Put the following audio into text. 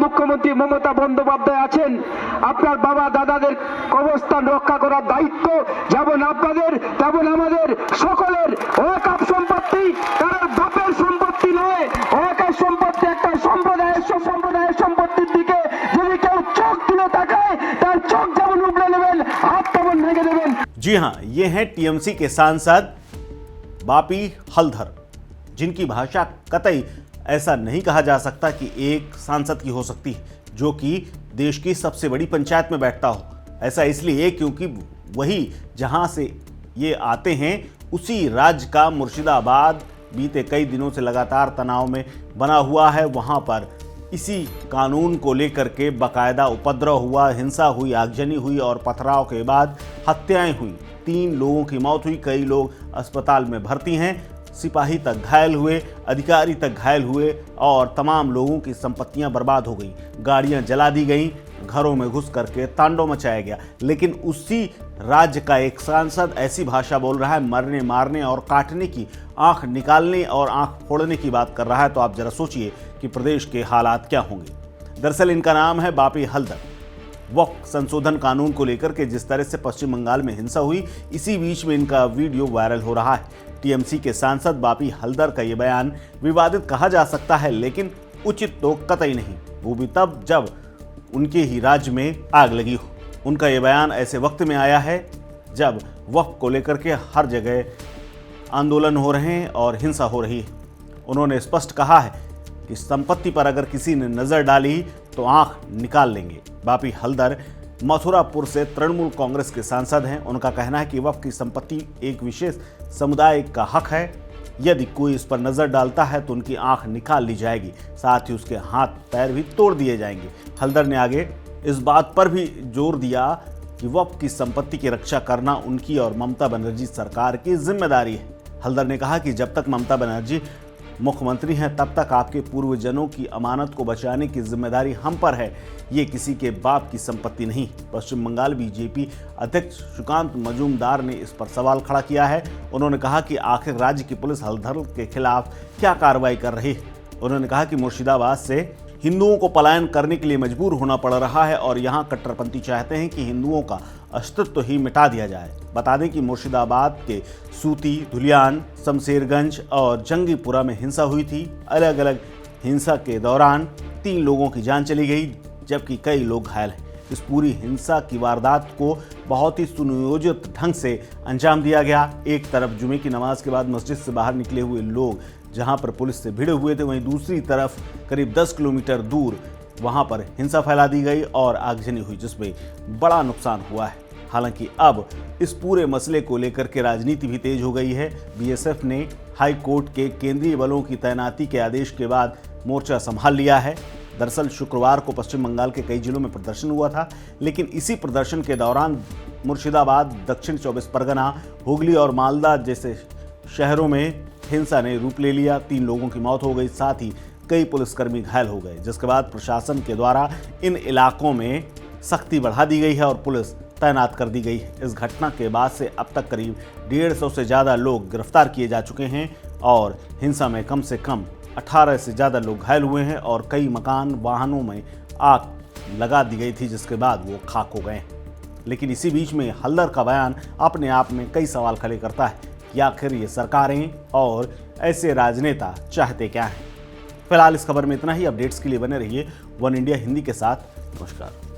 মুখ্যমন্ত্রী মমতা বন্দ্যোপাধ্যায় আছেন, আপনার বাবা দাদাদের কবরস্থান রক্ষা করার দায়িত্ব যেমন আপনাদের তেমন আমাদের সকলের। ওয়াকফ সম্পত্তি কারোর বাপের সম্পত্তি নয়। ওয়াকফ সম্পত্তি একটা সম্প্রদায়ের সম্পত্তির দিকে যদি কেউ চোখ তুলে তাকায় তার চোখ যেমন উগড়ে নেবেন, হাত তেমন ভেঙে দেবেন। जी हाँ, ये हैं टीएमसी के सांसद बापी हलधर, जिनकी भाषा कतई ऐसा नहीं कहा जा सकता कि एक सांसद की हो सकती है जो कि देश की सबसे बड़ी पंचायत में बैठता हो। ऐसा इसलिए क्योंकि वही जहां से ये आते हैं उसी राज्य का मुर्शिदाबाद बीते कई दिनों से लगातार तनाव में बना हुआ है। वहां पर इसी कानून को लेकर के बाकायदा उपद्रव हुआ, हिंसा हुई, आगजनी हुई और पथराव के बाद हत्याएं हुई। 3 लोगों की मौत हुई, कई लोग अस्पताल में भर्ती हैं, सिपाही तक घायल हुए, अधिकारी तक घायल हुए और तमाम लोगों की संपत्तियां बर्बाद हो गई, गाड़ियां जला दी गईं, घरों में घुस करके तांडव मचाया गया। लेकिन उसी राज्य का एक सांसद ऐसी भाषा बोल रहा है, मरने मारने और काटने की, आंख निकालने और आंख फोड़ने की बात कर रहा है। तो आप जरा सोचिए कि प्रदेश के हालात क्या होंगे। दरअसल इनका नाम है बापी हलधर। वक्फ संशोधन कानून को लेकर के जिस तरह से पश्चिम बंगाल में हिंसा हुई, इसी बीच में इनका वीडियो वायरल हो रहा है। टीएमसी के सांसद बापी हलधर का ये बयान विवादित कहा जा सकता है, लेकिन उचित तो कतई नहीं, वो भी तब जब उनके ही राज्य में आग लगी हो। उनका ये बयान ऐसे वक्त में आया है जब वक्फ को लेकर के हर जगह आंदोलन हो रहे हैं और हिंसा हो रही है। उन्होंने स्पष्ट कहा है कि संपत्ति पर अगर किसी ने नजर डाली तो आंख निकाल लेंगे। बापी हलधर मथुरापुर से तृणमूल कांग्रेस के सांसद हैं। उनका कहना है कि वक्फ की संपत्ति एक विशेष समुदाय का हक है, यदि कोई इस पर नजर डालता है तो उनकी आंख निकाल ली जाएगी, साथ ही उसके हाथ पैर भी तोड़ दिए जाएंगे। हलधर ने आगे इस बात पर भी जोर दिया कि वक्फ की संपत्ति की रक्षा करना उनकी और ममता बनर्जी सरकार की जिम्मेदारी है। हलधर ने कहा कि जब तक ममता बनर्जी मुख्यमंत्री हैं तब तक आपके पूर्वजनों की अमानत को बचाने की जिम्मेदारी हम पर है, ये किसी के बाप की संपत्ति नहीं। पश्चिम बंगाल बीजेपी अध्यक्ष सुकांत मजूमदार ने इस पर सवाल खड़ा किया है। उन्होंने कहा कि आखिर राज्य की पुलिस हलधर के खिलाफ क्या कार्रवाई कर रही है। उन्होंने कहा कि मुर्शिदाबाद से हिंदुओं को पलायन करने के लिए मजबूर होना पड़ रहा है और यहाँ कट्टरपंथी चाहते हैं कि हिंदुओं का अस्तित्व ही मिटा दिया जाए। बता दें कि मुर्शिदाबाद के सूती, धुलियान, शमशेरगंज और जंगीपुरा में हिंसा हुई थी। अलग अलग हिंसा के दौरान 3 लोगों की जान चली गई, जबकि कई लोग घायल हैं। इस पूरी हिंसा की वारदात को बहुत ही सुनियोजित ढंग से अंजाम दिया गया। एक तरफ जुमे की नमाज के बाद मस्जिद से बाहर निकले हुए लोग जहां पर पुलिस से भिड़े हुए थे, वहीं दूसरी तरफ करीब 10 किलोमीटर दूर वहां पर हिंसा फैला दी गई और आगजनी हुई, जिसमें बड़ा नुकसान हुआ है। हालांकि अब इस पूरे मसले को लेकर के राजनीति भी तेज हो गई है। बीएसएफ ने हाई कोर्ट के केंद्रीय बलों की तैनाती के आदेश के बाद मोर्चा संभाल लिया है। दरअसल शुक्रवार को पश्चिम बंगाल के कई जिलों में प्रदर्शन हुआ था, लेकिन इसी प्रदर्शन के दौरान मुर्शिदाबाद, दक्षिण 24 परगना, हुगली और मालदा जैसे शहरों में हिंसा ने रूप ले लिया। 3 लोगों की मौत हो गई, साथ ही कई पुलिसकर्मी घायल हो गए, जिसके बाद प्रशासन के द्वारा इन इलाकों में सख्ती बढ़ा दी गई है और पुलिस तैनात कर दी गई है। इस घटना के बाद से अब तक करीब 150 से ज़्यादा लोग गिरफ्तार किए जा चुके हैं और हिंसा में कम से कम 18 से ज़्यादा लोग घायल हुए हैं और कई मकान, वाहनों में आग लगा दी गई थी, जिसके बाद वो खाक हो गए हैं। लेकिन इसी बीच में हलधर का बयान अपने आप में कई सवाल खड़े करता है कि आखिर ये सरकारें और ऐसे राजनेता चाहते क्या हैं। फिलहाल इस खबर में इतना ही। अपडेट्स के लिए बने रहिए वन इंडिया हिंदी के साथ। नमस्कार।